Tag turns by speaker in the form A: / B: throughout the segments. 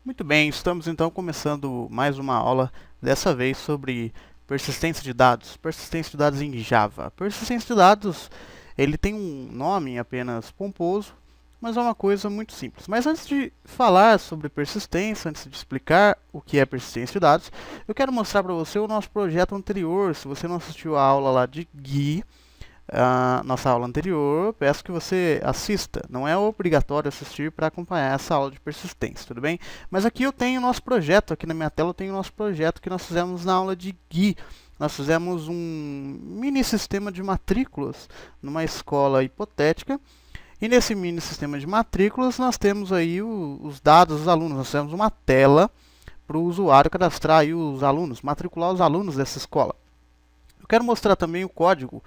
A: Muito bem, estamos então começando mais uma aula, dessa vez sobre persistência de dados em Java. Persistência de dados, ele tem um nome apenas pomposo, mas é uma coisa muito simples. Mas antes de falar sobre persistência, antes de explicar o que é persistência de dados, eu quero mostrar para você o nosso projeto anterior. Se você não assistiu a aula lá de GUI, a nossa aula anterior, peço que você assista. Não é obrigatório assistir para acompanhar essa aula de persistência, tudo bem? Mas aqui eu tenho o nosso projeto, aqui na minha tela eu tenho o nosso projeto que nós fizemos na aula de GUI. Nós fizemos um mini sistema de matrículas numa escola hipotética. E nesse mini sistema de matrículas nós temos aí os dados dos alunos. Nós temos uma tela para o usuário cadastrar aí os alunos, matricular os alunos dessa escola. Eu quero mostrar também o código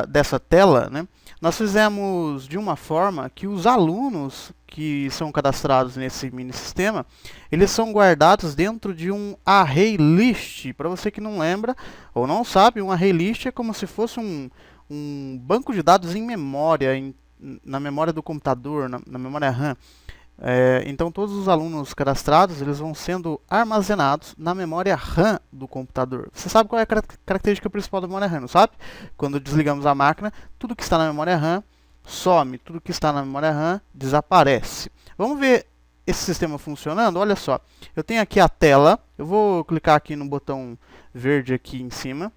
A: dessa tela, né? Nós fizemos de uma forma que os alunos que são cadastrados nesse mini sistema, eles são guardados dentro de um array list. Para você que não lembra ou não sabe, um array list é como se fosse um banco de dados em memória, na memória do computador, na memória RAM. Então todos os alunos cadastrados eles vão sendo armazenados na memória RAM do computador. Você sabe qual é a característica principal da memória RAM, não sabe? Quando desligamos a máquina, tudo que está na memória RAM some, tudo que está na memória RAM desaparece. Vamos ver esse sistema funcionando? Olha só, eu tenho aqui a tela, eu vou clicar aqui no botão verde aqui em cima.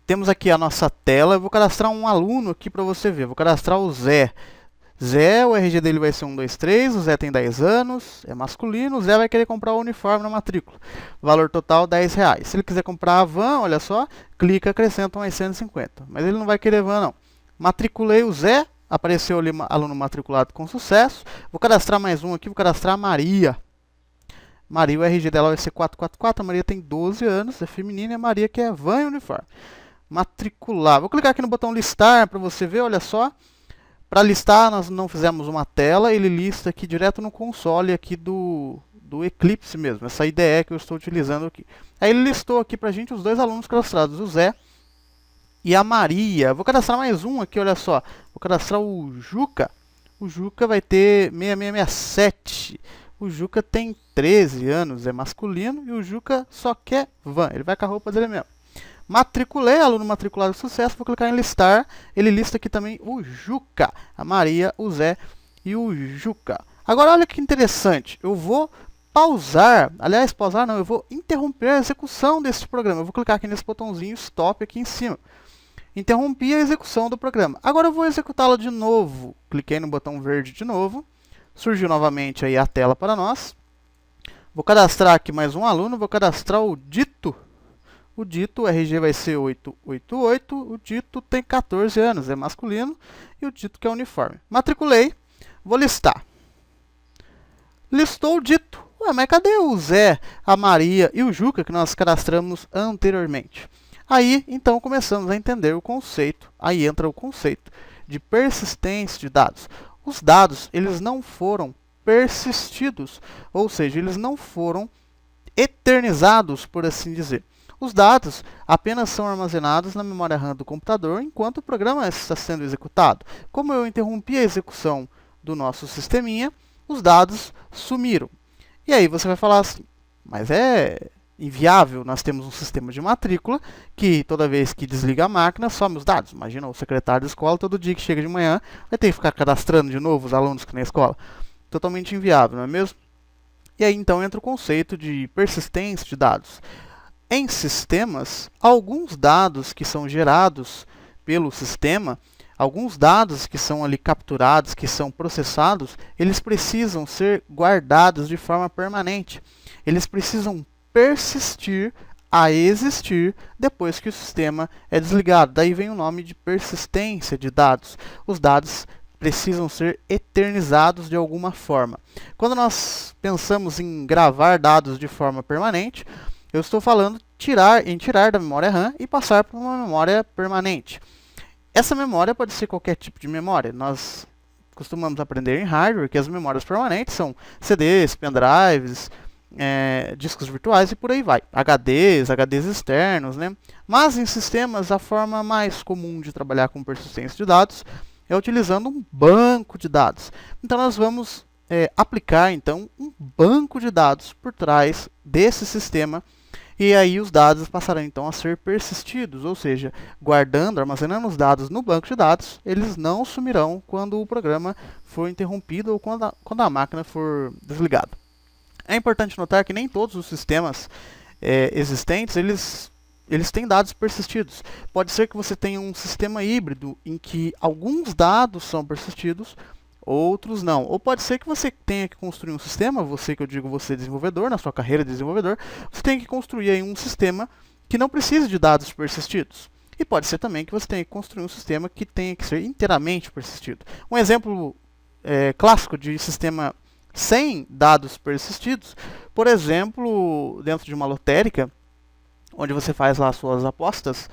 A: Temos aqui a nossa tela, eu vou cadastrar um aluno aqui para você ver, vou cadastrar o Zé. Zé, o RG dele vai ser 123, o Zé tem 10 anos, é masculino, o Zé vai querer comprar o uniforme na matrícula. Valor total R$10. Se ele quiser comprar a van, olha só, clica, acrescenta mais 150. Mas ele não vai querer van não. Matriculei o Zé, apareceu ali aluno matriculado com sucesso. Vou cadastrar mais um aqui, vou cadastrar a Maria. Maria, o RG dela vai ser 444, a Maria tem 12 anos, é feminina, e a Maria quer van e uniforme. Matricular, vou clicar aqui no botão listar para você ver, olha só. Para listar, nós não fizemos uma tela, ele lista aqui direto no console aqui do Eclipse mesmo, essa IDE que eu estou utilizando aqui. Aí ele listou aqui para a gente os dois alunos cadastrados, o Zé e a Maria. Vou cadastrar mais um aqui, olha só. Vou cadastrar o Juca. O Juca vai ter 6667. O Juca tem 13 anos, é masculino, e o Juca só quer van, ele vai com a roupa dele mesmo. Matriculei, aluno matriculado de sucesso, vou clicar em listar, ele lista aqui também o Juca, a Maria, o Zé e o Juca. Agora olha que interessante, eu vou pausar, aliás, pausar não, eu vou interromper a execução desse programa. Eu vou clicar aqui nesse botãozinho stop aqui em cima. Interrompi a execução do programa. Agora eu vou executá-lo de novo. Cliquei no botão verde de novo, surgiu novamente aí a tela para nós. Vou cadastrar aqui mais um aluno, vou cadastrar o Dito. O Dito, o RG vai ser 888, o Dito tem 14 anos, é masculino, e o Dito que é uniforme. Matriculei, vou listar. Listou o Dito. Ué, mas cadê o Zé, a Maria e o Juca que nós cadastramos anteriormente? Aí, então, começamos a entender o conceito, aí entra o conceito de persistência de dados. Os dados, eles não foram persistidos, ou seja, eles não foram eternizados, por assim dizer. Os dados apenas são armazenados na memória RAM do computador enquanto o programa está sendo executado. Como eu interrompi a execução do nosso sisteminha, os dados sumiram. E aí você vai falar assim, mas é inviável, nós temos um sistema de matrícula que toda vez que desliga a máquina some os dados. Imagina o secretário da escola, todo dia que chega de manhã, vai ter que ficar cadastrando de novo os alunos que na escola. Totalmente inviável, não é mesmo? E aí então entra o conceito de persistência de dados. Em sistemas, alguns dados que são gerados pelo sistema, alguns dados que são ali capturados, que são processados, eles precisam ser guardados de forma permanente. Eles precisam persistir a existir depois que o sistema é desligado. Daí vem o nome de persistência de dados. Os dados precisam ser eternizados de alguma forma. Quando nós pensamos em gravar dados de forma permanente, eu estou falando em tirar da memória RAM e passar para uma memória permanente. Essa memória pode ser qualquer tipo de memória. Nós costumamos aprender em hardware que as memórias permanentes são CDs, pendrives, discos virtuais e por aí vai. HDs externos, né? Mas em sistemas, a forma mais comum de trabalhar com persistência de dados é utilizando um banco de dados. Então nós vamos aplicar então um banco de dados por trás desse sistema, e aí os dados passarão então a ser persistidos, ou seja, guardando, armazenando os dados no banco de dados, eles não sumirão quando o programa for interrompido ou quando a máquina for desligada. É importante notar que nem todos os sistemas existentes, eles têm dados persistidos. Pode ser que você tenha um sistema híbrido em que alguns dados são persistidos, outros não. Ou pode ser que você tenha que construir um sistema, você que eu digo, você desenvolvedor, na sua carreira de desenvolvedor, você tem que construir aí um sistema que não precise de dados persistidos. E pode ser também que você tenha que construir um sistema que tenha que ser inteiramente persistido. Um exemplo clássico de sistema sem dados persistidos, por exemplo, dentro de uma lotérica, onde você faz lá as suas apostas,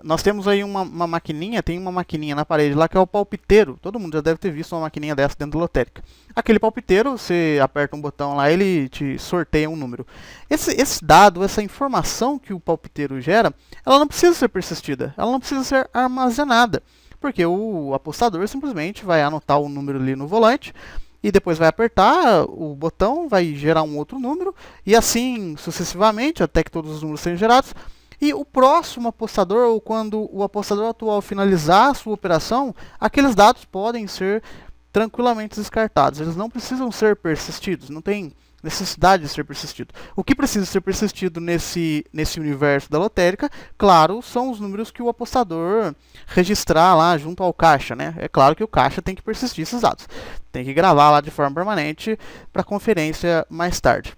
A: nós temos aí uma maquininha, tem uma maquininha na parede lá que é o palpiteiro. Todo mundo já deve ter visto uma maquininha dessa dentro da lotérica. Aquele palpiteiro, você aperta um botão lá, ele te sorteia um número. Esse dado, essa informação que o palpiteiro gera, ela não precisa ser persistida, ela não precisa ser armazenada, porque o apostador simplesmente vai anotar o número ali no volante, e depois vai apertar o botão, vai gerar um outro número, e assim sucessivamente, até que todos os números sejam gerados. E o próximo apostador, ou quando o apostador atual finalizar a sua operação, aqueles dados podem ser tranquilamente descartados. Eles não precisam ser persistidos, não tem necessidade de ser persistido. O que precisa ser persistido nesse universo da lotérica, claro, são os números que o apostador registrar lá junto ao caixa, né? É claro que o caixa tem que persistir esses dados. Tem que gravar lá de forma permanente para conferência mais tarde.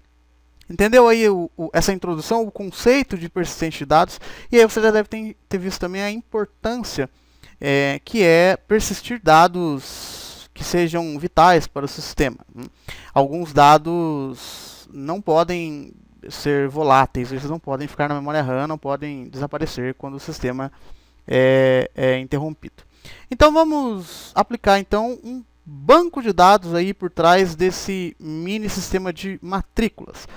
A: Entendeu aí essa introdução, o conceito de persistência de dados? E aí você já deve ter visto também a importância que é persistir dados que sejam vitais para o sistema. Alguns dados não podem ser voláteis, eles não podem ficar na memória RAM, não podem desaparecer quando o sistema é interrompido. Então vamos aplicar então um banco de dados aí por trás desse mini sistema de matrículas.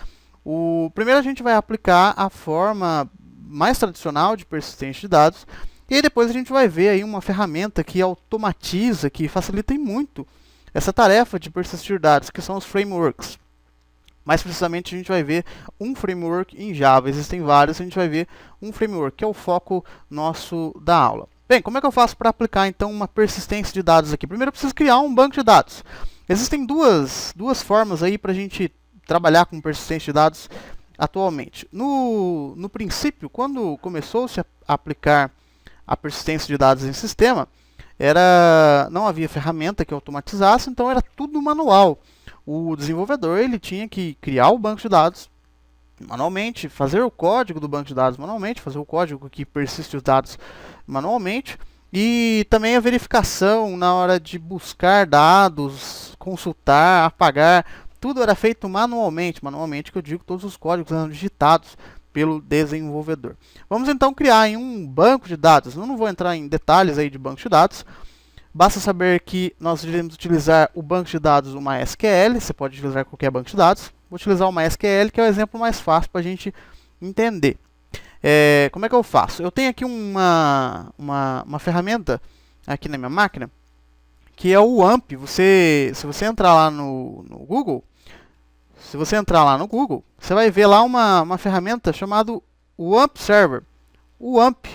A: Primeiro a gente vai aplicar a forma mais tradicional de persistência de dados, e aí depois a gente vai ver aí uma ferramenta que automatiza, que facilita muito essa tarefa de persistir dados, que são os frameworks. Mais precisamente a gente vai ver um framework em Java, existem vários, a gente vai ver um framework, que é o foco nosso da aula. Bem, como é que eu faço para aplicar então uma persistência de dados aqui? Primeiro eu preciso criar um banco de dados. Existem duas formas aí para a gente trabalhar com persistência de dados atualmente. No princípio, quando começou-se a aplicar a persistência de dados em sistema, não havia ferramenta que automatizasse, então era tudo manual. O desenvolvedor ele tinha que criar o banco de dados manualmente, fazer o código do banco de dados manualmente, fazer o código que persiste os dados manualmente, e também a verificação na hora de buscar dados, consultar, apagar, tudo era feito manualmente. Manualmente que eu digo, todos os códigos eram digitados pelo desenvolvedor. Vamos então criar um banco de dados. Eu não vou entrar em detalhes aí de banco de dados. Basta saber que nós iremos utilizar o banco de dados, o MySQL. Você pode utilizar qualquer banco de dados. Vou utilizar o MySQL, que é o exemplo mais fácil para a gente entender. Como é que eu faço? Eu tenho aqui uma ferramenta aqui na minha máquina, que é o AMP. Se você entrar lá no Google, você vai ver lá uma ferramenta chamada WAMP Server. O WAMP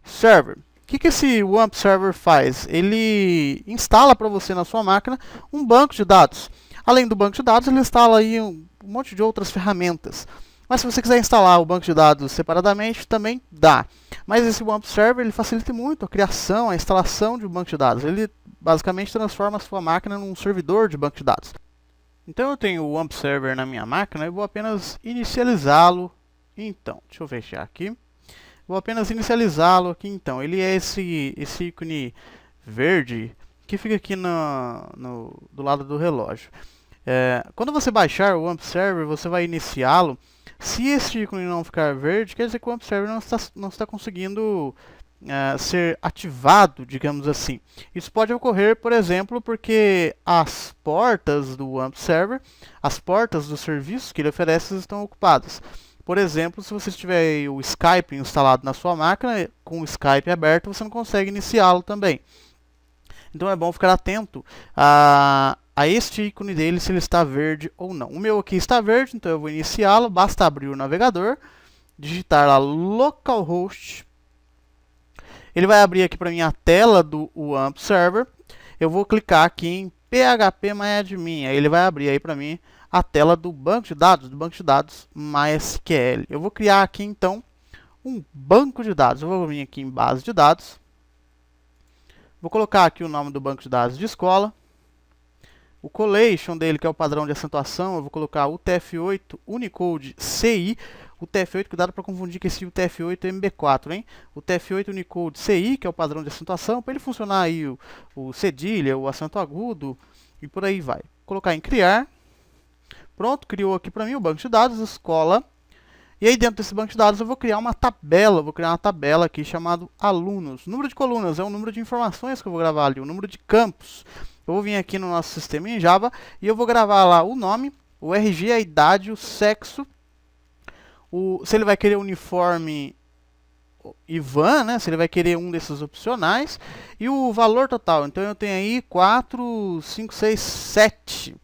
A: Server. O que esse WAMP Server faz? Ele instala para você na sua máquina um banco de dados. Além do banco de dados, ele instala aí um monte de outras ferramentas. Mas se você quiser instalar o banco de dados separadamente, também dá. Mas esse WAMP Server ele facilita muito a criação, a instalação de um banco de dados. Ele basicamente transforma a sua máquina num servidor de banco de dados. Então eu tenho o WAMP Server na minha máquina e vou apenas inicializá-lo. Então, deixa eu fechar aqui. Vou apenas inicializá-lo aqui então. Ele é esse ícone verde que fica aqui do lado do relógio. Quando você baixar o WAMP Server, você vai iniciá-lo. Se esse ícone não ficar verde, quer dizer que o WAMP Server não está conseguindo ser ativado, digamos assim. Isso pode ocorrer, por exemplo, porque as portas do WAMP Server, as portas dos serviços que ele oferece estão ocupadas. Por exemplo, se você tiver o Skype instalado na sua máquina, com o Skype aberto, você não consegue iniciá-lo também. Então é bom ficar atento a este ícone dele, se ele está verde ou não. O meu aqui está verde, então eu vou iniciá-lo. Basta abrir o navegador, digitar lá localhost. Ele vai abrir aqui para mim a tela do WAMP Server. Eu vou clicar aqui em phpMyAdmin. Aí ele vai abrir aí para mim a tela do banco de dados MySQL. Eu vou criar aqui então um banco de dados. Eu vou vir aqui em base de dados. Vou colocar aqui o nome do banco de dados de escola. O collation dele, que é o padrão de acentuação, eu vou colocar UTF-8 Unicode CI. O TF-8, cuidado para confundir com esse UTF-8 MB4, hein? O TF-8 Unicode CI, que é o padrão de acentuação, para ele funcionar aí o cedilha, o acento agudo e por aí vai. Vou colocar em criar. Pronto, criou aqui para mim o banco de dados, escola. E aí dentro desse banco de dados eu vou criar uma tabela, aqui chamada alunos. O número de colunas é o número de informações que eu vou gravar ali, o número de campos. Eu vou vir aqui no nosso sistema em Java e eu vou gravar lá o nome, o RG, a idade, o sexo, se ele vai querer uniforme IVAN, né? Se ele vai querer um desses opcionais, e o valor total. Então eu tenho aí 4, 5, 6, 7.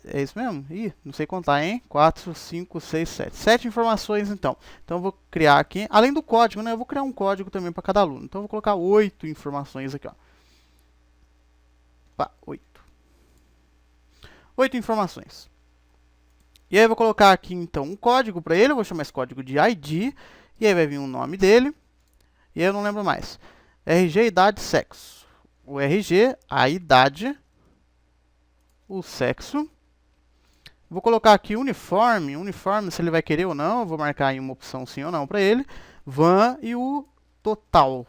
A: É isso mesmo? Ih, não sei contar, hein? 4, 5, 6, 7. 7 informações, então. Então eu vou criar aqui, além do código, né? Eu vou criar um código também para cada aluno. Então eu vou colocar 8 informações aqui, ó. 8 informações. E aí eu vou colocar aqui, então, um código para ele. Eu vou chamar esse código de ID. E aí vai vir o nome dele. E aí eu não lembro mais. RG, idade, sexo. O RG, a idade, o sexo. Vou colocar aqui uniforme. Uniforme, se ele vai querer ou não. Eu vou marcar aí uma opção sim ou não para ele. VAN e o total.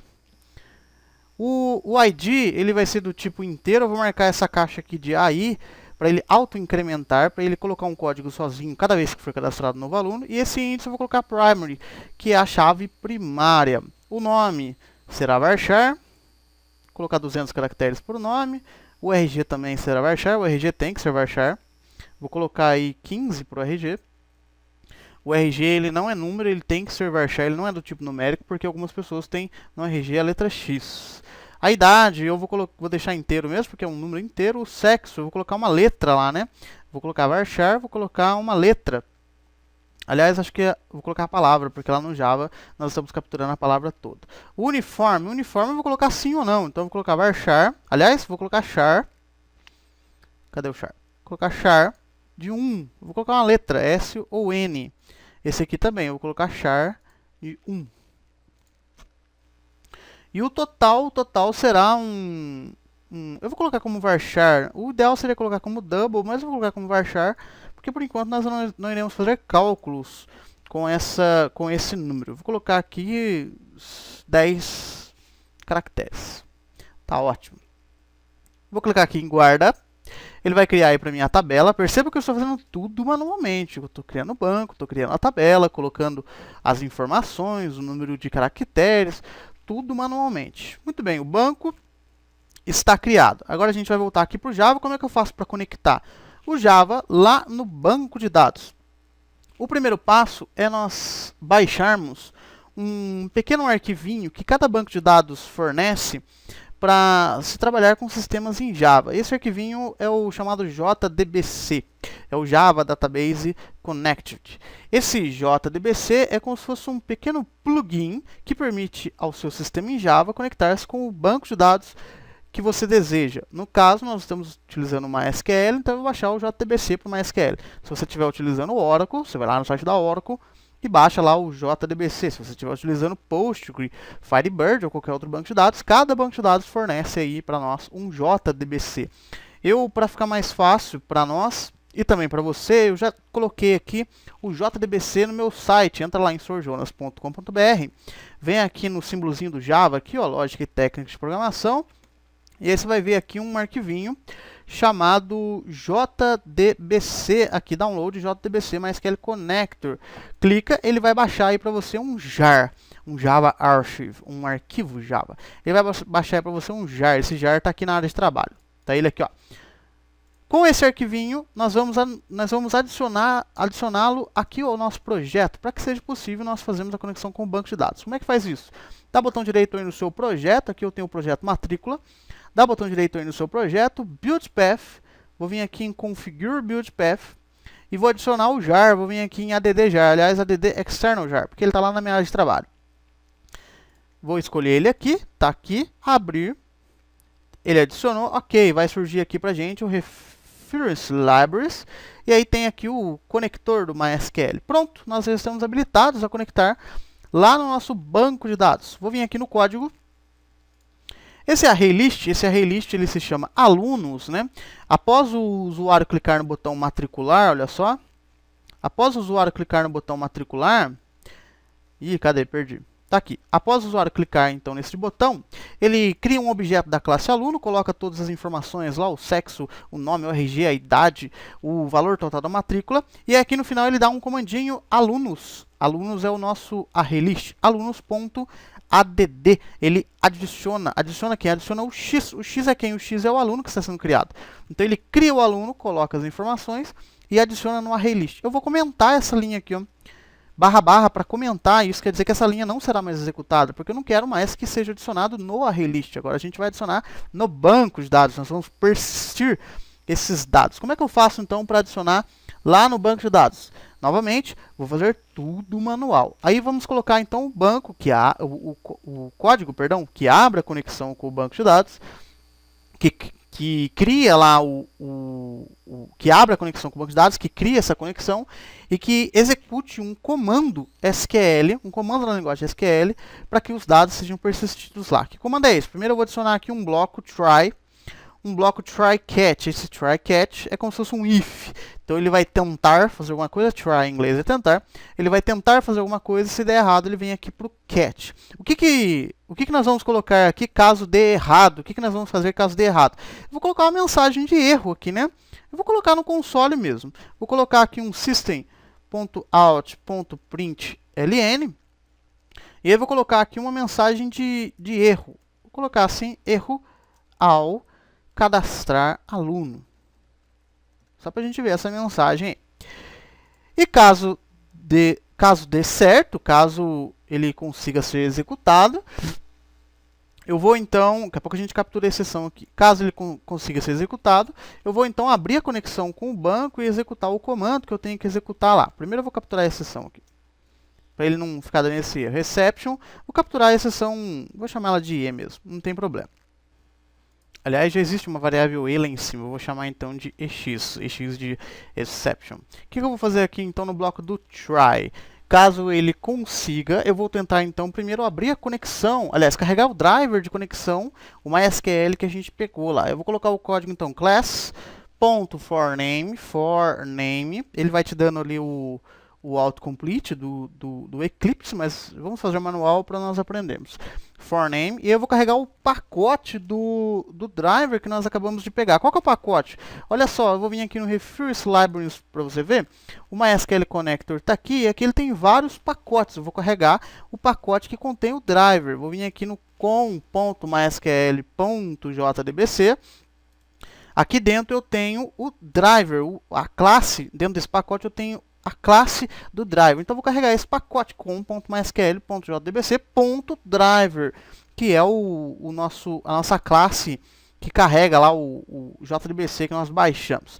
A: O ID, ele vai ser do tipo inteiro. Eu vou marcar essa caixa aqui de AI para ele auto-incrementar, para ele colocar um código sozinho cada vez que for cadastrado um novo aluno. E esse índice eu vou colocar primary, que é a chave primária. O nome será varchar, vou colocar 200 caracteres por nome. O RG também será varchar, o RG tem que ser varchar. Vou colocar aí 15 para o RG. O RG ele não é número, ele tem que ser varchar, ele não é do tipo numérico, porque algumas pessoas têm no RG a letra X. A idade eu vou deixar inteiro mesmo, porque é um número inteiro. O sexo, eu vou colocar uma letra lá, né? Vou colocar varchar, vou colocar uma letra. Aliás, acho que vou colocar a palavra, porque lá no Java nós estamos capturando a palavra toda. O uniforme eu vou colocar sim ou não. Então eu vou colocar varchar. Aliás, vou colocar char. Cadê o char? Vou colocar char de 1. Eu vou colocar uma letra, S ou N. Esse aqui também, eu vou colocar char de 1. E o total será eu vou colocar como varchar. O ideal seria colocar como double, mas eu vou colocar como varchar, porque por enquanto nós não iremos fazer cálculos com esse número. Eu vou colocar aqui 10 caracteres. Tá ótimo. Vou clicar aqui em guarda. Ele vai criar aí para mim a tabela. Perceba que eu estou fazendo tudo manualmente. Eu estou criando o banco, estou criando a tabela, colocando as informações, o número de caracteres, tudo manualmente. Muito bem, o banco está criado. Agora a gente vai voltar aqui para o Java. Como é que eu faço para conectar o Java lá no banco de dados? O primeiro passo é nós baixarmos um pequeno arquivinho que cada banco de dados fornece para se trabalhar com sistemas em Java. Esse arquivinho é o chamado JDBC, é o Java Database Connected. Esse JDBC é como se fosse um pequeno plugin que permite ao seu sistema em Java conectar-se com o banco de dados que você deseja. No caso, nós estamos utilizando o MySQL, então eu vou baixar o JDBC para o MySQL. Se você estiver utilizando o Oracle, você vai lá no site da Oracle e baixa lá o JDBC. Se você estiver utilizando Postgre, Firebird ou qualquer outro banco de dados, cada banco de dados fornece aí para nós um JDBC. Para ficar mais fácil para nós e também para você, eu já coloquei aqui o JDBC no meu site. Entra lá em sorjonas.com.br, vem aqui no símbolozinho do Java, aqui, ó, Lógica e Técnica de Programação, e aí você vai ver aqui um arquivinho chamado JDBC, aqui, download JDBC MySQL Connector. Clica, ele vai baixar aí para você um jar, um Java Archive, um arquivo Java. Ele vai baixar aí para você um jar, esse jar está aqui na área de trabalho. Tá ele aqui, ó. Com esse arquivinho, nós vamos adicioná-lo aqui ao nosso projeto, para que seja possível nós fazermos a conexão com o banco de dados. Como é que faz isso? Dá botão direito aí no seu projeto, aqui eu tenho o projeto matrícula. dá botão direito aí no seu projeto, Build Path, vou vir aqui em Configure Build Path, e vou adicionar o jar, vou vir aqui em add jar, aliás, add external jar, porque ele está lá na minha área de trabalho. Vou escolher ele aqui, tá aqui, abrir, ele adicionou, ok, vai surgir aqui pra gente o Reference Libraries, e aí tem aqui o conector do MySQL. Pronto, nós já estamos habilitados a conectar lá no nosso banco de dados. Vou vir aqui no código. Esse array list ele se chama alunos, né? Após o usuário clicar no botão matricular, olha só. Após o usuário clicar no botão matricular... Ih, cadê? Perdi. Tá aqui. Após o usuário clicar, então, nesse botão, ele cria um objeto da classe aluno, coloca todas as informações lá, o sexo, o nome, o RG, a idade, o valor total da matrícula, e aqui no final ele dá um comandinho alunos. Alunos é o nosso array list, alunos.add. Ele adiciona quem? Adiciona o X. O X é quem? O X é o aluno que está sendo criado. Então ele cria o aluno, coloca as informações e adiciona no array list. Eu vou comentar essa linha aqui, ó. // para comentar, isso quer dizer que essa linha não será mais executada, porque eu não quero mais que seja adicionado no array list. Agora a gente vai adicionar no banco de dados, nós vamos persistir esses dados. Como é que eu faço então para adicionar lá no banco de dados? Novamente, vou fazer tudo manual. Aí vamos colocar então o banco, o código, perdão, que abre a conexão com o banco de dados, que cria lá que abre a conexão com o banco de dados, que cria essa conexão e que execute um comando SQL, um comando na linguagem SQL, para que os dados sejam persistidos lá. Que comando é esse? Primeiro eu vou adicionar aqui um bloco try catch. Esse try catch é como se fosse um if. Então ele vai tentar fazer alguma coisa, try em inglês é tentar. Ele vai tentar fazer alguma coisa, se der errado ele vem aqui para o catch. O que nós vamos colocar aqui caso dê errado? O que nós vamos fazer caso dê errado? Eu vou colocar uma mensagem de erro aqui, né? Eu vou colocar no console mesmo. Vou colocar aqui um system.out.println e eu vou colocar aqui uma mensagem de erro. Vou colocar assim, erro ao cadastrar aluno. Só para a gente ver essa mensagem aí. E caso dê certo, caso ele consiga ser executado, eu vou então, daqui a pouco a gente captura a exceção aqui. Caso ele consiga ser executado, eu vou então abrir a conexão com o banco e executar o comando que eu tenho que executar lá. Primeiro eu vou capturar a exceção aqui, para ele não ficar dando esse erro. Reception, vou capturar a exceção, vou chamar ela de E mesmo, não tem problema. Aliás, já existe uma variável E lá em cima, eu vou chamar então de EX de exception. O que eu vou fazer aqui então no bloco do try? Caso ele consiga, eu vou tentar então primeiro abrir a conexão, aliás, carregar o driver de conexão, o MySQL que a gente pegou lá. Eu vou colocar o código então, class.forName, ele vai te dando ali o autocomplete do Eclipse, mas vamos fazer manual para nós aprendermos. ForName, e eu vou carregar o pacote do driver que nós acabamos de pegar. Qual que é o pacote? Olha só, eu vou vir aqui no Reference Libraries para você ver. O MySQL Connector está aqui, e aqui ele tem vários pacotes. Eu vou carregar o pacote que contém o driver. Vou vir aqui no com.mysql.jdbc. Aqui dentro eu tenho o driver, a classe. Dentro desse pacote eu tenho a classe do driver. Então, eu vou carregar esse pacote com.mysql.jdbc.driver, que é a nossa classe que carrega lá o JDBC que nós baixamos.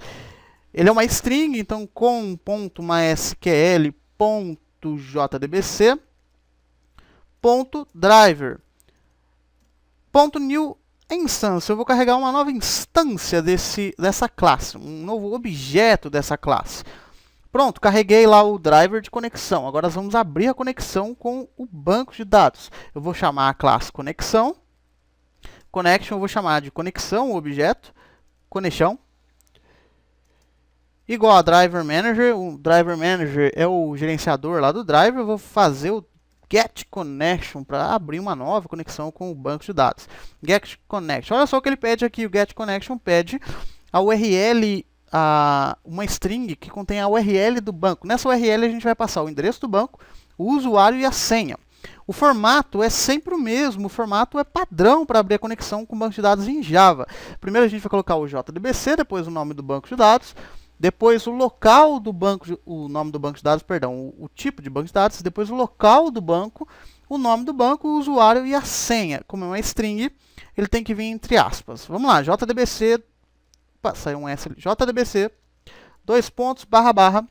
A: Ele é uma string, então com.mysql.jdbc.driver. .new instância, eu vou carregar uma nova instância dessa classe, um novo objeto dessa classe. Pronto, carreguei lá o driver de conexão. Agora nós vamos abrir a conexão com o banco de dados. Eu vou chamar a classe conexão. Connection eu vou chamar de conexão, o objeto. Conexão. Igual a driver manager. O driver manager é o gerenciador lá do driver. Eu vou fazer o get connection para abrir uma nova conexão com o banco de dados. Get connection. Olha só o que ele pede aqui. O get connection pede a URL, uma string que contém a URL do banco. Nessa URL a gente vai passar o endereço do banco, o usuário e a senha. O formato é sempre o mesmo, o formato é padrão para abrir a conexão com o banco de dados em Java. Primeiro a gente vai colocar o JDBC, depois o nome do banco de dados, depois o local do banco, o nome do banco de dados, perdão, o tipo de banco de dados, depois o local do banco o nome do banco, o usuário e a senha. Como é uma string, ele tem que vir entre aspas. Vamos lá, JDBC, opa, saiu um S ali, JDBC, dois pontos, barra, barra,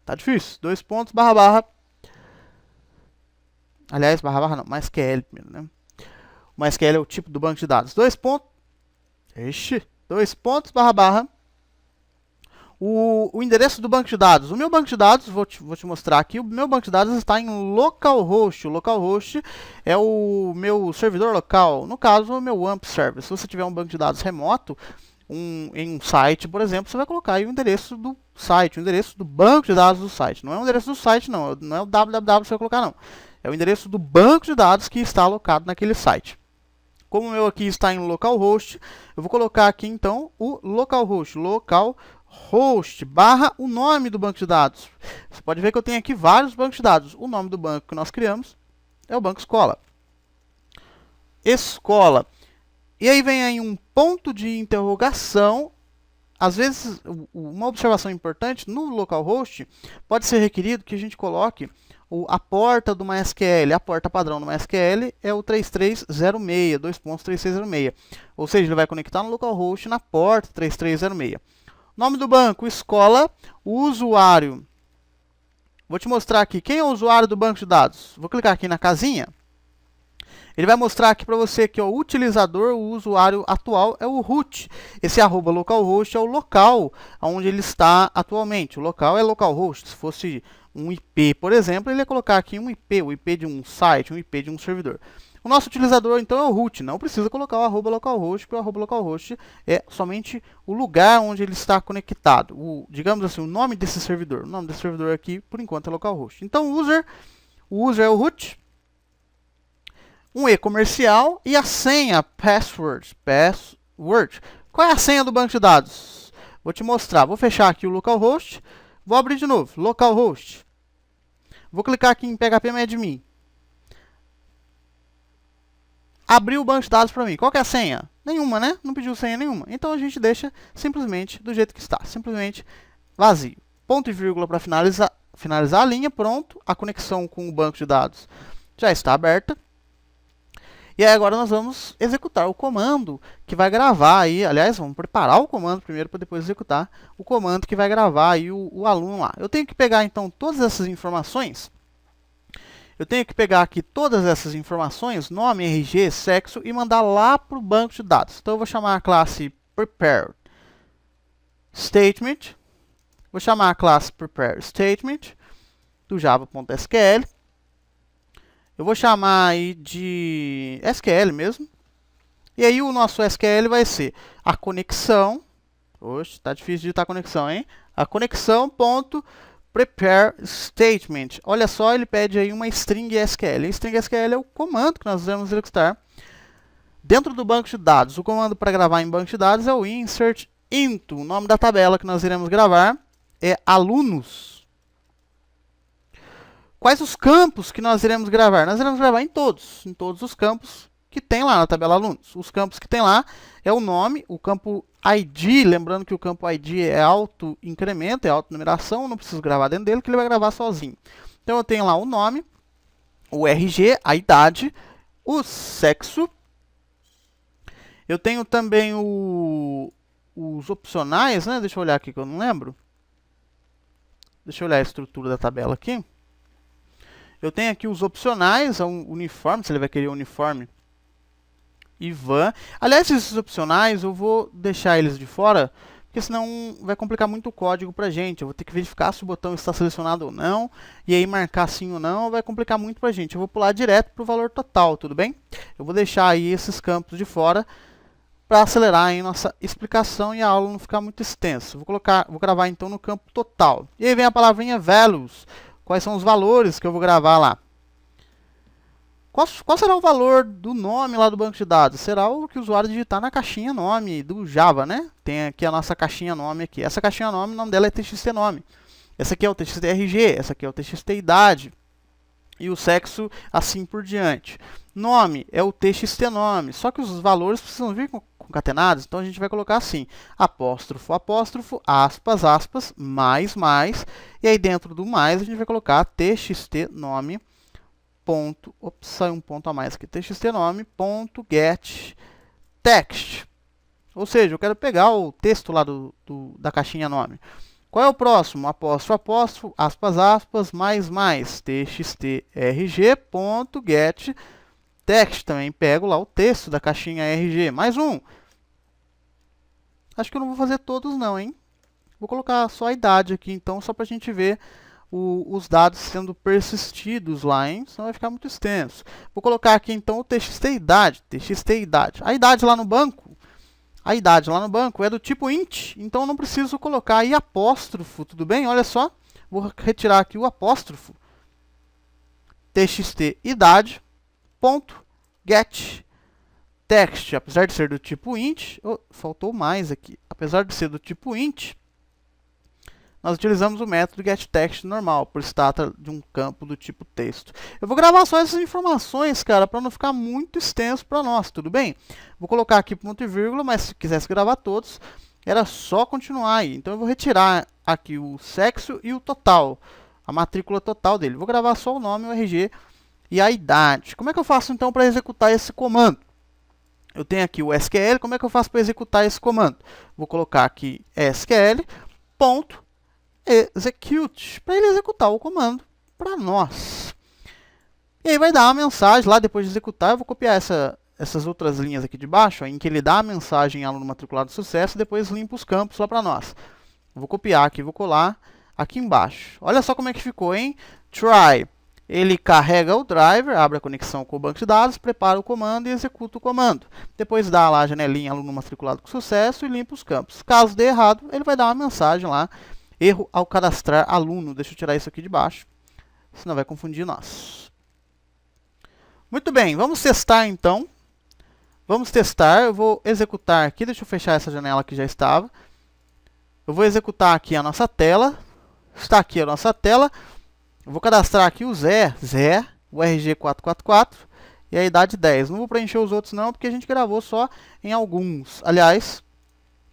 A: tá difícil, dois pontos, barra, barra, aliás, barra, barra não, MySQL primeiro, né? O MySQL é o tipo do banco de dados, dois pontos, dois pontos, barra, barra, o endereço do banco de dados. O meu banco de dados, vou te mostrar aqui, o meu banco de dados está em localhost. O localhost é o meu servidor local, no caso, o meu AMP server. Se você tiver um banco de dados remoto, em um site, por exemplo, você vai colocar aí o endereço do site, o endereço do banco de dados do site. Não é o endereço do site, não. Não é o www que você vai colocar, não. É o endereço do banco de dados que está alocado naquele site. Como o meu aqui está em localhost, eu vou colocar aqui, então, o localhost. Localhost, barra o nome do banco de dados. Você pode ver que eu tenho aqui vários bancos de dados. O nome do banco que nós criamos é o Banco Escola. Escola. E aí vem aí um ponto de interrogação. Às vezes, uma observação importante, no localhost, pode ser requerido que a gente coloque a porta do MySQL. A porta padrão do MySQL é o 3306, 2.3306. Ou seja, ele vai conectar no localhost na porta 3306. Nome do banco, escola, o usuário. Vou te mostrar aqui quem é o usuário do banco de dados. Vou clicar aqui na casinha. Ele vai mostrar aqui para você que o utilizador, o usuário atual é o root. Esse arroba localhost é o local onde ele está atualmente. O local é localhost. Se fosse um IP, por exemplo, ele ia colocar aqui um IP, o IP de um site, um IP de um servidor. O nosso utilizador, então, é o root. Não precisa colocar o arroba localhost, porque o arroba localhost é somente o lugar onde ele está conectado. Digamos assim, o nome desse servidor. O nome desse servidor aqui, por enquanto, é localhost. Então, o user é o root. Um E comercial e a senha, password. Qual é a senha do banco de dados? Vou te mostrar. Vou fechar aqui o localhost. Vou abrir de novo, localhost. Vou clicar aqui em phpMadmin. Abriu o banco de dados para mim. Qual que é a senha? Nenhuma, né? Não pediu senha nenhuma. Então a gente deixa simplesmente do jeito que está. Simplesmente vazio. Ponto e vírgula para finalizar a linha. Pronto. A conexão com o banco de dados já está aberta. E aí agora nós vamos executar o comando que vai gravar aí, aliás, vamos preparar o comando primeiro para depois executar o comando que vai gravar aí o aluno lá. Eu tenho que pegar então todas essas informações, nome, RG, sexo, e mandar lá para o banco de dados. Então eu vou chamar a classe prepareStatement, vou chamar a classe prepareStatement do java.sql. Eu vou chamar aí de SQL mesmo. E aí o nosso SQL vai ser a conexão. Oxe, tá difícil de digitar conexão, hein? A conexão.prepareStatement. Olha só, ele pede aí uma string SQL. A string SQL é o comando que nós vamos executar dentro do banco de dados. O comando para gravar em banco de dados é o insert into. O nome da tabela que nós iremos gravar é alunos. Quais os campos que nós iremos gravar? Nós iremos gravar em todos os campos que tem lá na tabela alunos. Os campos que tem lá é o nome, o campo ID, lembrando que o campo ID é auto-incremento, é auto-numeração, não preciso gravar dentro dele, que ele vai gravar sozinho. Então eu tenho lá o nome, o RG, a idade, o sexo. Eu tenho também os opcionais, né? Deixa eu olhar aqui que eu não lembro. Deixa eu olhar a estrutura da tabela aqui. Eu tenho aqui os opcionais, uniforme, se ele vai querer uniforme, Ivan. Aliás, esses opcionais eu vou deixar eles de fora, porque senão vai complicar muito o código pra gente. Eu vou ter que verificar se o botão está selecionado ou não, e aí marcar sim ou não, vai complicar muito pra gente. Eu vou pular direto pro valor total, tudo bem? Eu vou deixar aí esses campos de fora para acelerar aí nossa explicação e a aula não ficar muito extensa. Vou gravar então no campo total. E aí vem a palavrinha values. Quais são os valores que eu vou gravar lá? Qual será o valor do nome lá do banco de dados? Será o que o usuário digitar na caixinha nome do Java, né? Tem aqui a nossa caixinha nome aqui. Essa caixinha nome, o nome dela é txt nome. Essa aqui é o txt RG, essa aqui é o txt idade. E o sexo, assim por diante. Nome é o txt nome, só que os valores precisam vir concatenados, então a gente vai colocar assim, apóstrofo, apóstrofo, aspas, aspas, mais, e aí dentro do mais a gente vai colocar txt nome ponto, ops, saiu um ponto a mais aqui, txt nome, ponto get text. Ou seja, eu quero pegar o texto lá da caixinha nome. Qual é o próximo? Apóstrofo, apóstrofo, aspas, aspas, mais, txtrg.get text. Também pego lá o texto da caixinha RG. Mais um. Acho que eu não vou fazer todos não, hein? Vou colocar só a idade aqui, então, só para a gente ver os dados sendo persistidos lá, hein? Senão vai ficar muito extenso. Vou colocar aqui, então, o txt idade. A idade lá no banco, é do tipo int, então eu não preciso colocar aí apóstrofo, tudo bem? Olha só, vou retirar aqui o apóstrofo. Txt idade, ponto, get text. Apesar de ser do tipo int, faltou mais aqui. Apesar de ser do tipo int, nós utilizamos o método getText normal, por se trata de um campo do tipo texto. Eu vou gravar só essas informações, cara, para não ficar muito extenso para nós, tudo bem? Vou colocar aqui ponto e vírgula, mas se quisesse gravar todos, era só continuar aí. Então eu vou retirar aqui o sexo e o total, a matrícula total dele. Vou gravar só o nome, o RG e a idade. Como é que eu faço então para executar esse comando? Eu tenho aqui o SQL, como é que eu faço para executar esse comando? Vou colocar aqui SQL, ponto, execute, para ele executar o comando para nós. E aí vai dar uma mensagem lá, depois de executar, eu vou copiar essas outras linhas aqui de baixo, ó, em que ele dá a mensagem aluno matriculado de sucesso, e depois limpa os campos lá para nós. Eu vou copiar aqui, vou colar aqui embaixo. Olha só como é que ficou, hein? Try. Ele carrega o driver, abre a conexão com o banco de dados, prepara o comando e executa o comando. Depois dá lá a janelinha aluno matriculado com sucesso e limpa os campos. Caso dê errado, ele vai dar uma mensagem lá. Erro ao cadastrar aluno. Deixa eu tirar isso aqui de baixo, senão vai confundir nós. Muito bem, vamos testar então. Vamos testar, eu vou executar aqui, deixa eu fechar essa janela que já estava. Eu vou executar aqui a nossa tela. Está aqui a nossa tela. Eu vou cadastrar aqui o Zé, o RG444 e a idade 10. Não vou preencher os outros não, porque a gente gravou só em alguns. Aliás,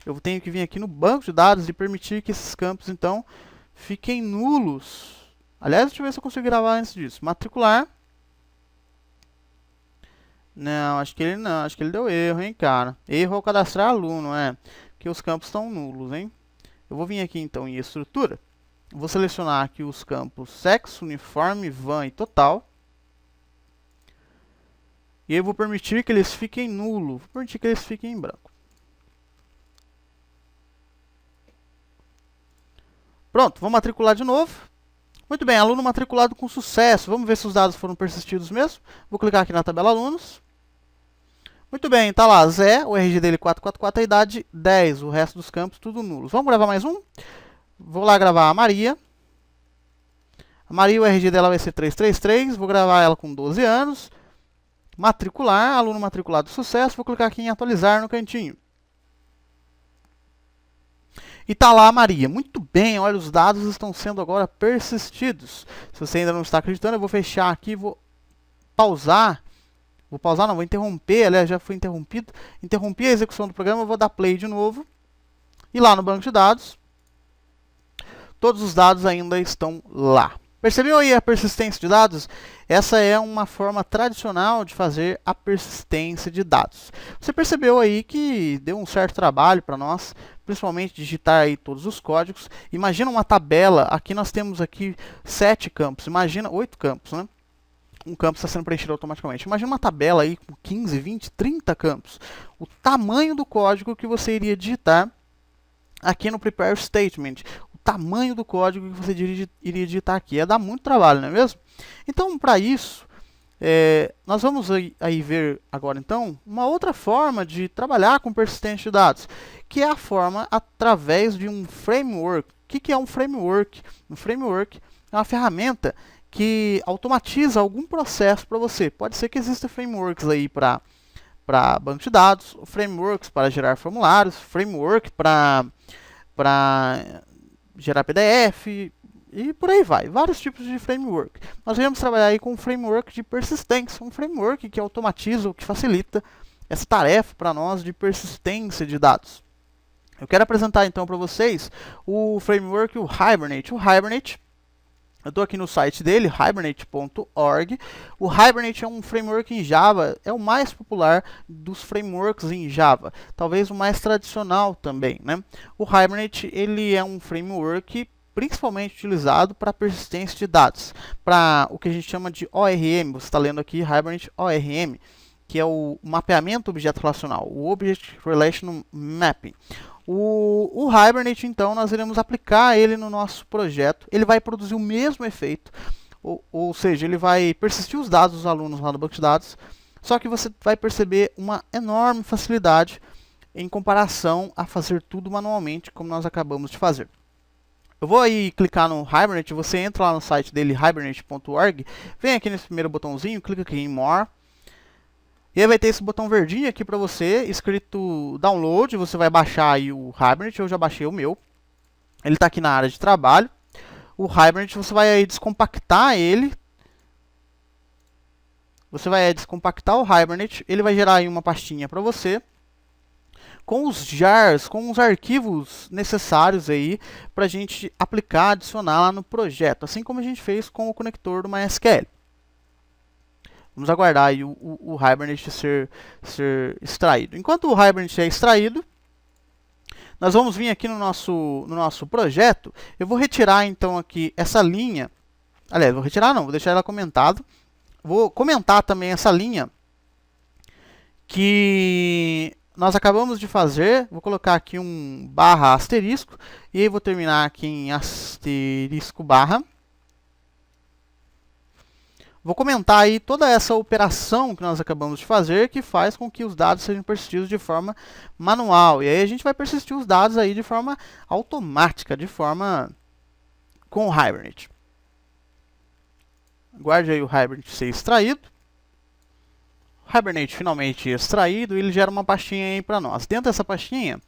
A: eu tenho que vir aqui no banco de dados e permitir que esses campos, então, fiquem nulos. Aliás, deixa eu ver se eu consigo gravar antes disso. Matricular. Não, acho que ele deu erro, hein, cara. Erro ao cadastrar aluno, porque os campos estão nulos, hein. Eu vou vir aqui, então, em estrutura. Vou selecionar aqui os campos sexo, uniforme, van e total. E eu vou permitir que eles fiquem nulo. Vou permitir que eles fiquem em branco. Pronto, vou matricular de novo. Muito bem, aluno matriculado com sucesso. Vamos ver se os dados foram persistidos mesmo. Vou clicar aqui na tabela alunos. Muito bem, tá lá, Zé, o RG dele 444, a idade 10. O resto dos campos tudo nulos. Vamos gravar mais um? Vou lá gravar a Maria. A Maria, o RG dela vai ser 333. Vou gravar ela com 12 anos. Matricular, aluno matriculado de sucesso. Vou clicar aqui em atualizar no cantinho. E tá lá a Maria. Muito bem, olha, os dados estão sendo agora persistidos. Se você ainda não está acreditando, eu vou fechar aqui, vou pausar. Vou pausar, não, vou interromper, aliás, já foi interrompido. Interrompi a execução do programa, vou dar play de novo. E lá no banco de dados, todos os dados ainda estão lá. Percebeu aí a persistência de dados? Essa é uma forma tradicional de fazer a persistência de dados. Você percebeu aí que deu um certo trabalho para nós, principalmente digitar aí todos os códigos. Imagina uma tabela, aqui nós temos aqui 7 campos, imagina 8 campos, né? Um campo está sendo preenchido automaticamente. Imagina uma tabela aí com 15, 20, 30 campos. O tamanho do código que você iria digitar aqui no Prepare Statement. Tamanho do código que você iria digitar aqui. Ia dar muito trabalho, não é mesmo? Então, para isso, nós vamos aí ver agora, então, uma outra forma de trabalhar com persistência de dados, que é a forma através de um framework. O que é um framework? Um framework é uma ferramenta que automatiza algum processo para você. Pode ser que existam frameworks aí para banco de dados, frameworks para gerar formulários, framework para gerar PDF e por aí vai. Vários tipos de framework. Nós vamos trabalhar aí com um framework de persistência, um framework que automatiza ou que facilita essa tarefa para nós de persistência de dados. Eu quero apresentar então para vocês o framework, o Hibernate. O Hibernate, Eu estou aqui no site dele, hibernate.org. O Hibernate é um framework em Java, é o mais popular dos frameworks em Java, talvez o mais tradicional também, né? O Hibernate ele é um framework principalmente utilizado para persistência de dados, para o que a gente chama de ORM. Você está lendo aqui Hibernate ORM, que é o mapeamento objeto relacional, o Object Relational Mapping. O Hibernate, então, nós iremos aplicar ele no nosso projeto. Ele vai produzir o mesmo efeito, ou seja, ele vai persistir os dados dos alunos lá no banco de dados, só que você vai perceber uma enorme facilidade em comparação a fazer tudo manualmente, como nós acabamos de fazer. Eu vou aí clicar no Hibernate, você entra lá no site dele, hibernate.org, vem aqui nesse primeiro botãozinho, clica aqui em More. E aí vai ter esse botão verdinho aqui para você, escrito Download, você vai baixar aí o Hibernate, eu já baixei o meu. Ele está aqui na área de trabalho. O Hibernate, você vai aí descompactar ele. Você vai descompactar o Hibernate, ele vai gerar aí uma pastinha para você, com os jars, com os arquivos necessários aí para a gente aplicar, adicionar lá no projeto, assim como a gente fez com o conector do MySQL. Vamos aguardar aí o Hibernate ser extraído. Enquanto o Hibernate é extraído, nós vamos vir aqui no nosso projeto. Eu vou retirar então aqui essa linha. Aliás, vou retirar não, vou deixar ela comentada. Vou comentar também essa linha que nós acabamos de fazer. Vou colocar aqui um barra asterisco. E aí vou terminar aqui em asterisco barra. Vou comentar aí toda essa operação que nós acabamos de fazer, que faz com que os dados sejam persistidos de forma manual. E aí a gente vai persistir os dados aí de forma automática, de forma com o Hibernate. Aguarde aí o Hibernate ser extraído. O Hibernate finalmente extraído, ele gera uma pastinha aí para nós. Dentro dessa pastinha,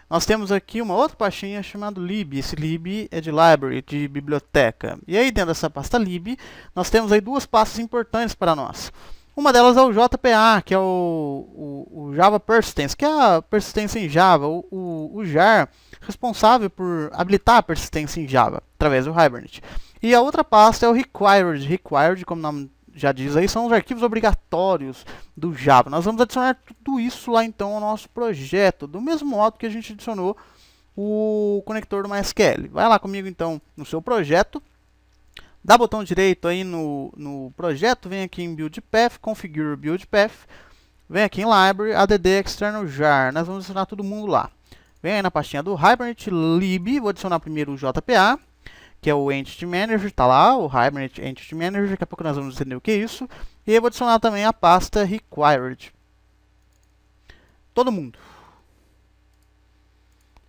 A: nós temos aqui uma outra pastinha chamada lib. Esse lib é de library, de biblioteca. E aí dentro dessa pasta lib, nós temos aí duas pastas importantes para nós. Uma delas é o JPA, que é o Java Persistence, que é a persistência em Java, o jar responsável por habilitar a persistência em Java, através do Hibernate. E a outra pasta é o Required. Required, como o nome já diz aí, são os arquivos obrigatórios do Java. Nós vamos adicionar tudo isso lá então ao nosso projeto, do mesmo modo que a gente adicionou o conector do MySQL. Vai lá comigo então no seu projeto, dá botão direito aí no projeto, vem aqui em Build Path, Configure Build Path, vem aqui em Library, add external jar, nós vamos adicionar todo mundo lá. Vem aí na pastinha do Hibernate lib, vou adicionar primeiro o JPA, que é o Entity Manager, está lá, o Hibernate Entity Manager, daqui a pouco nós vamos entender o que é isso. E eu vou adicionar também a pasta Required. Todo mundo.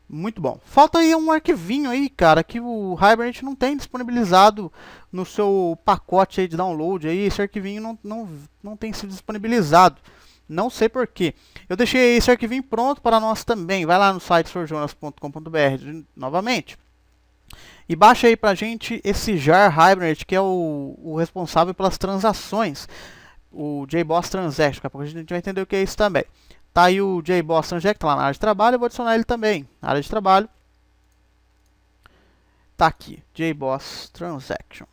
A: Muito bom. Falta aí um arquivinho aí, cara, que o Hibernate não tem disponibilizado no seu pacote aí de download. Aí, esse arquivinho não tem sido disponibilizado. Não sei porquê. Eu deixei esse arquivinho pronto para nós também. Vai lá no site sorjonas.com.br novamente. E baixa aí pra gente esse jar Hibernate, que é o responsável pelas transações. O JBoss Transaction. Daqui a pouco a gente vai entender o que é isso também. Tá aí o JBoss Transaction, tá lá na área de trabalho. Eu vou adicionar ele também. Na área de trabalho. Tá aqui. JBoss Transaction.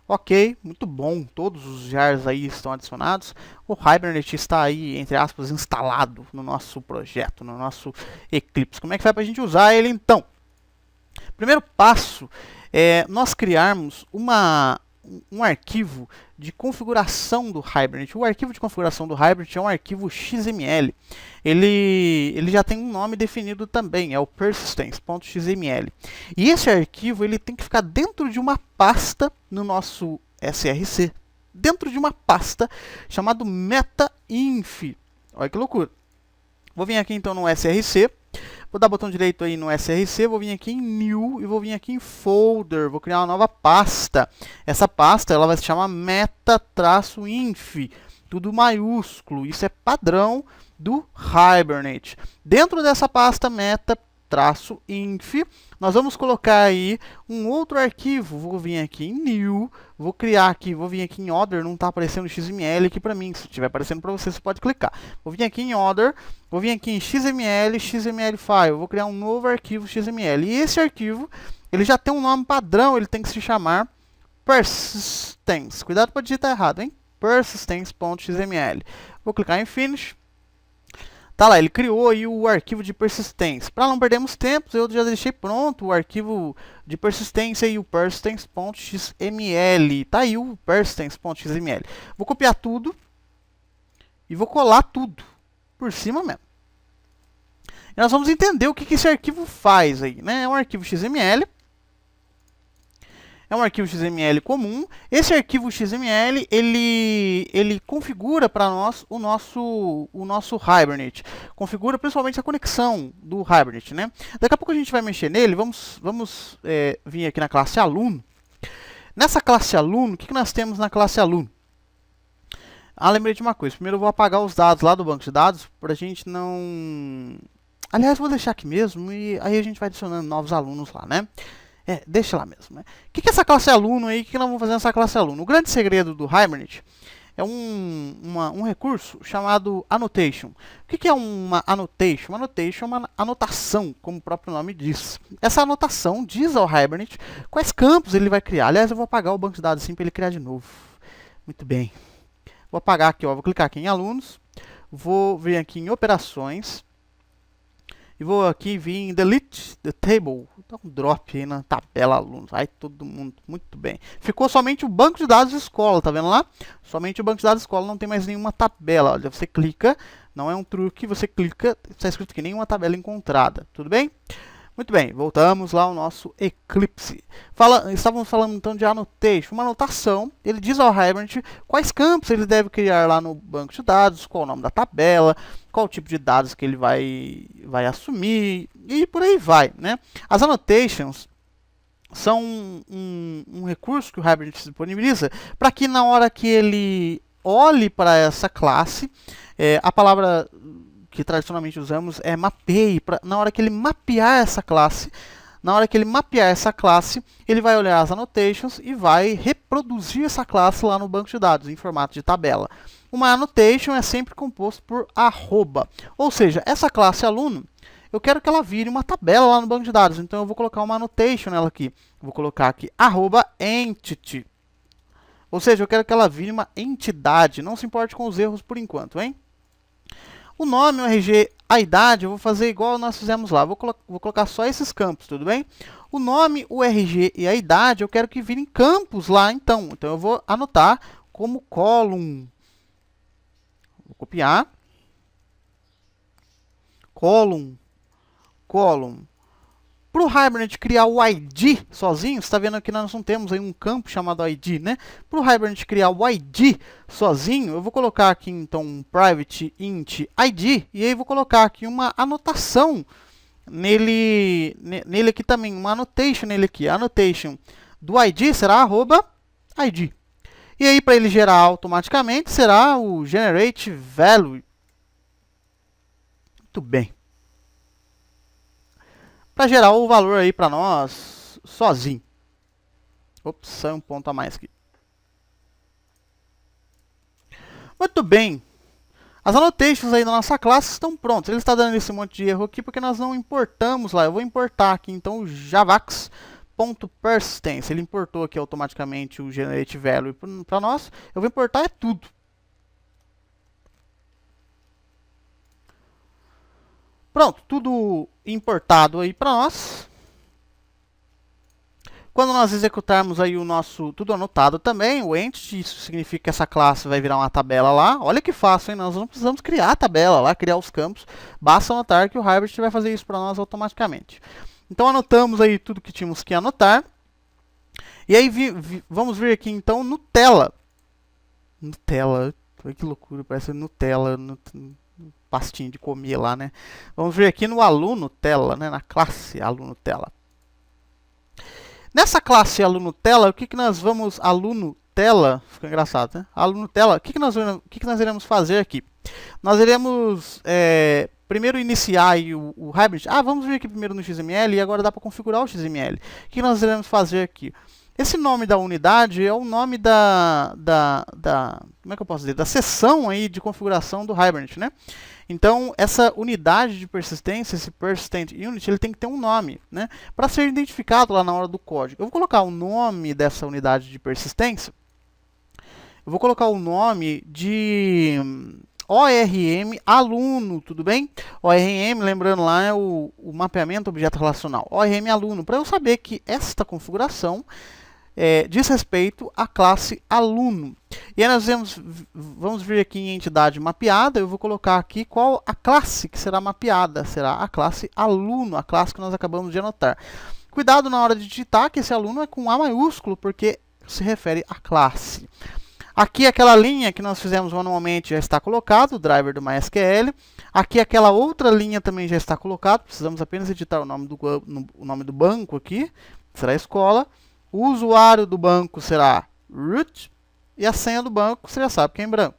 A: Ok, muito bom. Todos os jars aí estão adicionados. O Hibernate está aí, entre aspas, instalado no nosso projeto, no nosso Eclipse. Como é que vai pra gente usar ele então? Primeiro passo é nós criarmos um arquivo de configuração do Hibernate. O arquivo de configuração do Hibernate é um arquivo XML. Ele já tem um nome definido também, é o persistence.xml. E esse arquivo ele tem que ficar dentro de uma pasta no nosso SRC. Dentro de uma pasta chamada metainf. Olha que loucura. Vou vir aqui então no SRC. Vou dar botão direito aí no SRC, vou vir aqui em New e vou vir aqui em Folder. Vou criar uma nova pasta. Essa pasta ela vai se chamar meta-inf, tudo maiúsculo. Isso é padrão do Hibernate. Dentro dessa pasta meta-inf, nós vamos colocar aí um outro arquivo. Vou vir aqui em New, vou criar aqui, vou vir aqui em Other, não está aparecendo XML aqui para mim. Se estiver aparecendo para você, você pode clicar. Vou vir aqui em Other, vou vir aqui em XML file, vou criar um novo arquivo XML. E esse arquivo ele já tem um nome padrão, ele tem que se chamar persistence. Cuidado para digitar errado, hein? Persistence.xml. Vou clicar em Finish. Tá lá, ele criou aí o arquivo de persistência. Para não perdermos tempo, eu já deixei pronto o arquivo de persistência e o persistence.xml. Tá aí o persistence.xml. Vou copiar tudo e vou colar tudo por cima mesmo. E nós vamos entender o que esse arquivo faz aí, né? É um arquivo XML. É um arquivo XML comum. Esse arquivo XML, ele configura para nós o nosso Hibernate. Configura principalmente a conexão do Hibernate, né? Daqui a pouco a gente vai mexer nele. Vamos vir aqui na classe aluno. Nessa classe aluno, o que nós temos na classe aluno? Ah, lembrei de uma coisa. Primeiro eu vou apagar os dados lá do banco de dados, para a gente não... Aliás, vou deixar aqui mesmo, e aí a gente vai adicionando novos alunos lá, né? Deixa lá mesmo, né? O que é essa classe aluno aí? O que nós vamos fazer nessa classe aluno? O grande segredo do Hibernate é um recurso chamado annotation. O que é uma annotation? Uma annotation é uma anotação, como o próprio nome diz. Essa anotação diz ao Hibernate quais campos ele vai criar. Aliás, eu vou apagar o banco de dados assim para ele criar de novo. Muito bem. Vou apagar aqui, ó. Vou clicar aqui em alunos. Vou vir aqui em operações. E vou aqui vir em delete the table. Dá um drop aí na tabela alunos. Aí todo mundo, muito bem. Ficou somente o banco de dados escola, tá vendo lá? Somente o banco de dados escola, não tem mais nenhuma tabela. Olha, você clica, não é um truque, você clica, está escrito que nenhuma tabela encontrada. Tudo bem? Muito bem, voltamos lá ao nosso Eclipse. Estávamos falando então de annotation, uma anotação. Ele diz ao Hibernate quais campos ele deve criar lá no banco de dados, qual o nome da tabela, qual o tipo de dados que ele vai assumir e por aí vai, né? As annotations são um recurso que o Hibernate disponibiliza para que na hora que ele olhe para essa classe, a palavra que tradicionalmente usamos é mapeie. Na hora que ele mapear essa classe, ele vai olhar as annotations e vai reproduzir essa classe lá no banco de dados em formato de tabela. Uma annotation é sempre composto por arroba, ou seja, essa classe aluno, eu quero que ela vire uma tabela lá no banco de dados, então eu vou colocar uma annotation nela aqui. Vou colocar aqui arroba entity, ou seja, eu quero que ela vire uma entidade. Não se importe com os erros por enquanto, hein? O nome, o RG, a idade, eu vou fazer igual nós fizemos lá. Vou colocar só esses campos, tudo bem? O nome, o RG e a idade, eu quero que virem campos lá, então. Então, eu vou anotar como column. Vou copiar. Column. Para o Hibernate criar o ID sozinho, você está vendo que nós não temos aí um campo chamado ID, né? Para o Hibernate criar o ID sozinho, eu vou colocar aqui então um private int ID, e aí vou colocar aqui uma anotação nele aqui também, uma annotation nele aqui. A annotation do ID será arroba ID. E aí para ele gerar automaticamente será o generate value. Muito bem. Para gerar o valor aí para nós sozinho. Ops, saiu um ponto a mais aqui. Muito bem. As annotations aí da nossa classe estão prontas. Ele está dando esse monte de erro aqui porque nós não importamos lá. Eu vou importar aqui então o javax.persistence. Ele importou aqui automaticamente o generate value para nós. Eu vou importar tudo. Pronto, tudo importado aí para nós. Quando nós executarmos aí o nosso, tudo anotado também, o entity, isso significa que essa classe vai virar uma tabela lá. Olha que fácil, hein? Nós não precisamos criar a tabela lá, criar os campos. Basta anotar que o Hibernate vai fazer isso para nós automaticamente. Então anotamos aí tudo que tínhamos que anotar. E aí vamos vir aqui então Nutella. Nutella, que loucura, parece Nutella. Pastinho de comer lá, né? Vamos ver aqui no aluno tela, né? Na classe aluno tela. Nessa classe aluno tela, o que nós vamos aluno tela? Fica engraçado, né? Aluno tela. O que nós iremos fazer aqui? Nós iremos primeiro iniciar aí o Hibernate. Vamos vir aqui primeiro no XML e agora dá para configurar o XML. O que nós iremos fazer aqui? Esse nome da unidade é o nome como é que eu posso dizer? Da seção aí de configuração do Hibernate, né? Então, essa unidade de persistência, esse persistent unit, ele tem que ter um nome, né? Para ser identificado lá na hora do código. Eu vou colocar o nome dessa unidade de persistência. Eu vou colocar o nome de ORM aluno, tudo bem? ORM, lembrando lá, é o mapeamento objeto relacional. ORM aluno, para eu saber que esta configuração diz respeito à classe aluno. E aí nós vamos vir aqui em entidade mapeada, eu vou colocar aqui qual a classe que será mapeada. Será a classe aluno, a classe que nós acabamos de anotar. Cuidado na hora de digitar que esse aluno é com A maiúsculo, porque se refere à classe. Aqui aquela linha que nós fizemos manualmente já está colocado, o driver do MySQL. Aqui aquela outra linha também já está colocado, precisamos apenas editar o nome do banco aqui, será escola. O usuário do banco será root e a senha do banco você já sabe que é em branco.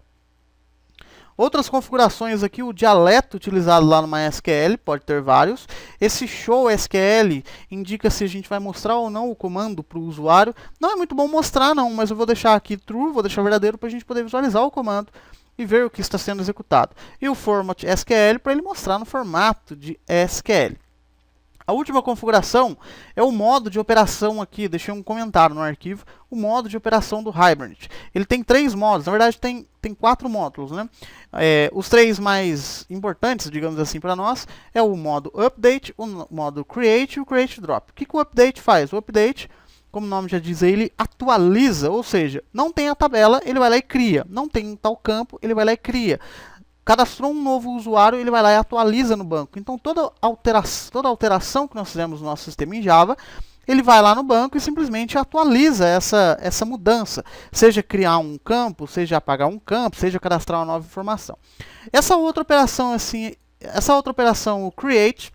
A: Outras configurações aqui, o dialeto utilizado lá no MySQL, pode ter vários. Esse show SQL indica se a gente vai mostrar ou não o comando para o usuário. Não é muito bom mostrar não, mas eu vou deixar aqui true, vou deixar verdadeiro para a gente poder visualizar o comando e ver o que está sendo executado. E o format SQL para ele mostrar no formato de SQL. A última configuração é o modo de operação aqui, deixei um comentário no arquivo, o modo de operação do Hibernate. Ele tem 3 modos, na verdade tem 4 módulos, né? Os 3 mais importantes, digamos assim, para nós, é o modo Update, o modo Create e o Create Drop. O que o Update faz? O Update, como o nome já diz, ele atualiza, ou seja, não tem a tabela, ele vai lá e cria. Não tem tal campo, ele vai lá e cria. Cadastrou um novo usuário, ele vai lá e atualiza no banco. Então, toda alteração que nós fizemos no nosso sistema em Java, ele vai lá no banco e simplesmente atualiza essa mudança. Seja criar um campo, seja apagar um campo, seja cadastrar uma nova informação. Essa outra operação, o create,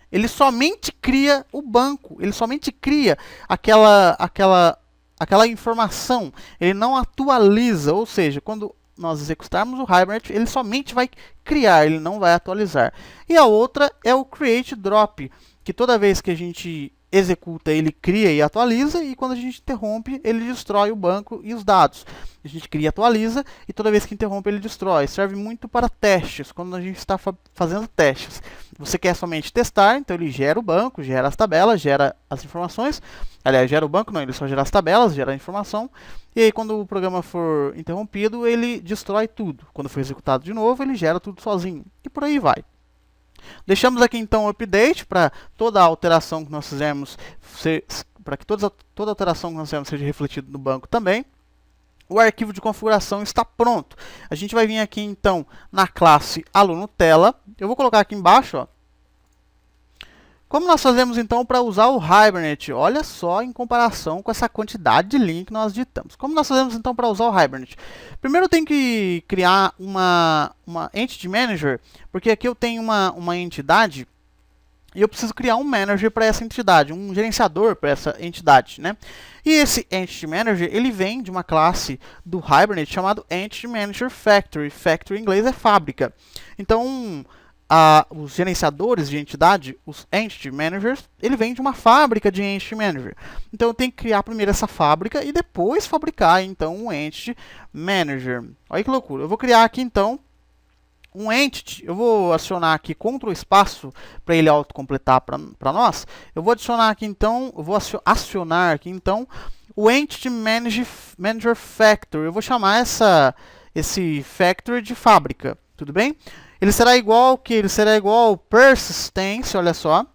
A: ele somente cria o banco. Ele somente cria aquela informação. Ele não atualiza, ou seja, quando nós executarmos o Hibernate, ele somente vai criar, ele não vai atualizar. E a outra é o Create Drop, que toda vez que a gente executa, ele cria e atualiza, e quando a gente interrompe, ele destrói o banco e os dados. A gente cria e atualiza, e toda vez que interrompe, ele destrói. Serve muito para testes, quando a gente está fazendo testes. Você quer somente testar, então ele gera o banco, gera as tabelas, gera as informações. Aliás, gera o banco, não, ele só gera as tabelas, gera a informação. E aí, quando o programa for interrompido, ele destrói tudo. Quando for executado de novo, ele gera tudo sozinho. E por aí vai. Deixamos aqui então o update para toda a alteração que nós fizermos, para que toda alteração que nós fizermos seja refletida no banco também. O arquivo de configuração está pronto. A gente vai vir aqui então na classe aluno tela. Eu vou colocar aqui embaixo, ó. Como nós fazemos então para usar o Hibernate? Olha só em comparação com essa quantidade de linha que nós digitamos. Como nós fazemos então para usar o Hibernate? Primeiro eu tenho que criar uma Entity Manager, porque aqui eu tenho uma entidade e eu preciso criar um manager para essa entidade, um gerenciador para essa entidade, né? E esse Entity Manager, ele vem de uma classe do Hibernate chamado Entity Manager Factory. Factory em inglês é fábrica. Então, os gerenciadores de entidade, os Entity Managers, ele vem de uma fábrica de Entity Manager. Então eu tenho que criar primeiro essa fábrica e depois fabricar então um Entity Manager. Olha que loucura. Eu vou criar aqui então um Entity. Eu vou acionar aqui Ctrl espaço para ele autocompletar para nós. Eu vou adicionar aqui então, eu vou acionar aqui então o Entity Manager Factory. Eu vou chamar esse Factory de fábrica, tudo bem? Ele será igual ao que? Ele será igual ao persistence, olha só.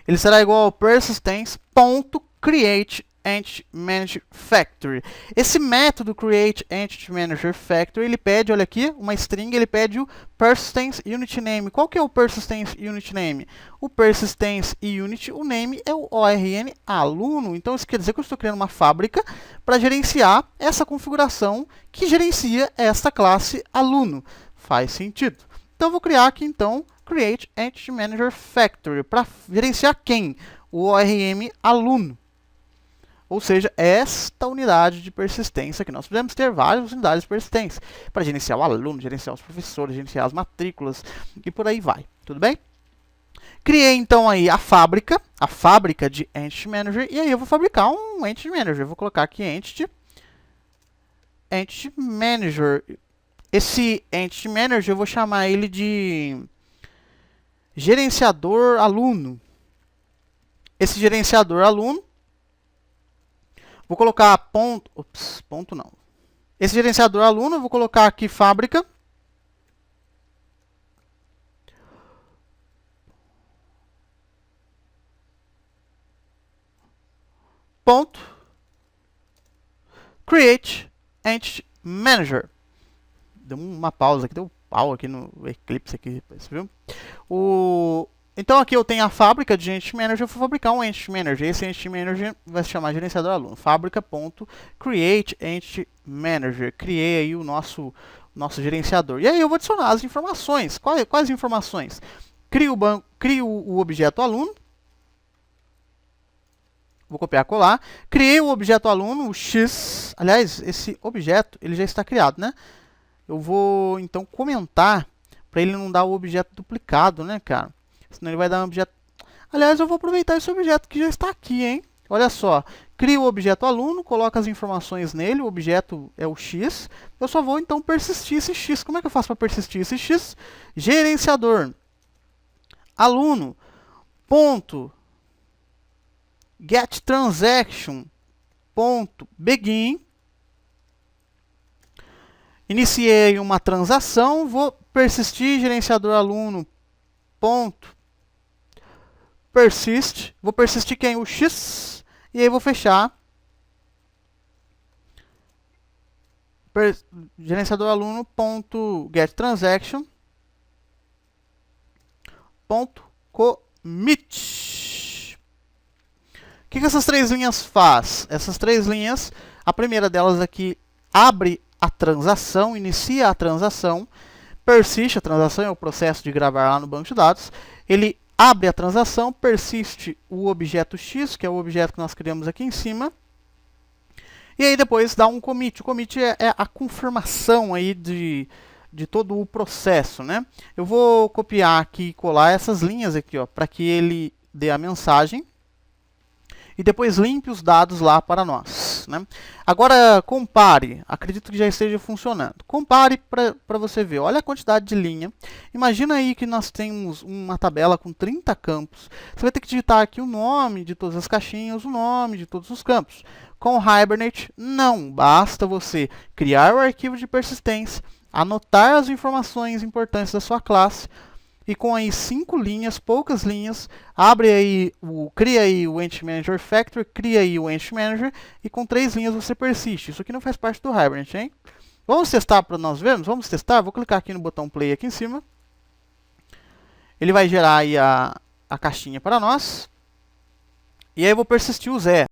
A: Ele será igual ao persistence.create Entity Manager Factory. Esse método Create Entity Manager Factory, ele pede, olha aqui, uma string, ele pede o Persistence Unit Name. Qual que é o Persistence Unit Name? O Persistence Unit, o name é o ORN aluno. Então isso quer dizer que eu estou criando uma fábrica para gerenciar essa configuração que gerencia esta classe aluno. Faz sentido. Então eu vou criar aqui então Create Entity Manager Factory para gerenciar quem? O ORM aluno. Ou seja, esta unidade de persistência que nós podemos ter várias unidades de persistência para gerenciar o aluno, gerenciar os professores, gerenciar as matrículas e por aí vai. Tudo bem? Criei então aí a fábrica de Entity Manager, e aí eu vou fabricar um Entity Manager. Eu vou colocar aqui Entity Manager. Esse Entity Manager eu vou chamar ele de gerenciador aluno. Esse gerenciador aluno, vou colocar ponto, ponto não. Esse gerenciador aluno, eu vou colocar aqui fábrica. Ponto. Create Entity Manager. Deu uma pausa aqui, deu pau aqui no Eclipse aqui, viu? Então aqui eu tenho a fábrica de Entity Manager, eu vou fabricar um Entity Manager. Esse Entity Manager vai se chamar gerenciador aluno. Fábrica.create Entity Manager. Criei aí o nosso gerenciador. E aí eu vou adicionar as informações. Quais informações? Crio o objeto aluno. Vou copiar e colar. Criei o objeto aluno, o X. Aliás, esse objeto ele já está criado, né? Eu vou então comentar para ele não dar o objeto duplicado, né, cara? Senão ele vai dar um objeto... Aliás, eu vou aproveitar esse objeto que já está aqui, hein? Olha só. Crio o objeto aluno, coloco as informações nele, o objeto é o X. Eu só vou então persistir esse X. Como é que eu faço para persistir esse X? Gerenciador aluno ponto get transaction ponto begin. Iniciei uma transação, vou persistir gerenciador aluno ponto persist, vou persistir quem? O X, e aí vou fechar gerenciador aluno ponto get transaction ponto commit. O que essas três linhas faz? Essas três linhas, a primeira delas aqui abre a transação, inicia a transação, persiste, a transação é o processo de gravar lá no banco de dados, ele abre a transação, persiste o objeto X, que é o objeto que nós criamos aqui em cima, e aí depois dá um commit. O commit é a confirmação aí de todo o processo, né? Eu vou copiar aqui e colar essas linhas aqui, ó, para que ele dê a mensagem e depois limpe os dados lá para nós, né? Agora compare, acredito que já esteja funcionando. Compare para você ver, olha a quantidade de linha. Imagina aí que nós temos uma tabela com 30 campos. Você vai ter que digitar aqui o nome de todas as caixinhas, o nome de todos os campos. Com o Hibernate, não, basta você criar o arquivo de persistência, anotar as informações importantes da sua classe, e com aí 5 linhas, poucas linhas, cria aí o Entity Manager Factory, cria aí o Entity Manager, e com 3 linhas você persiste. Isso aqui não faz parte do Hibernate, hein? Vamos testar para nós vermos? Vamos testar? Vou clicar aqui no botão Play aqui em cima. Ele vai gerar aí a caixinha para nós. E aí eu vou persistir o Zé.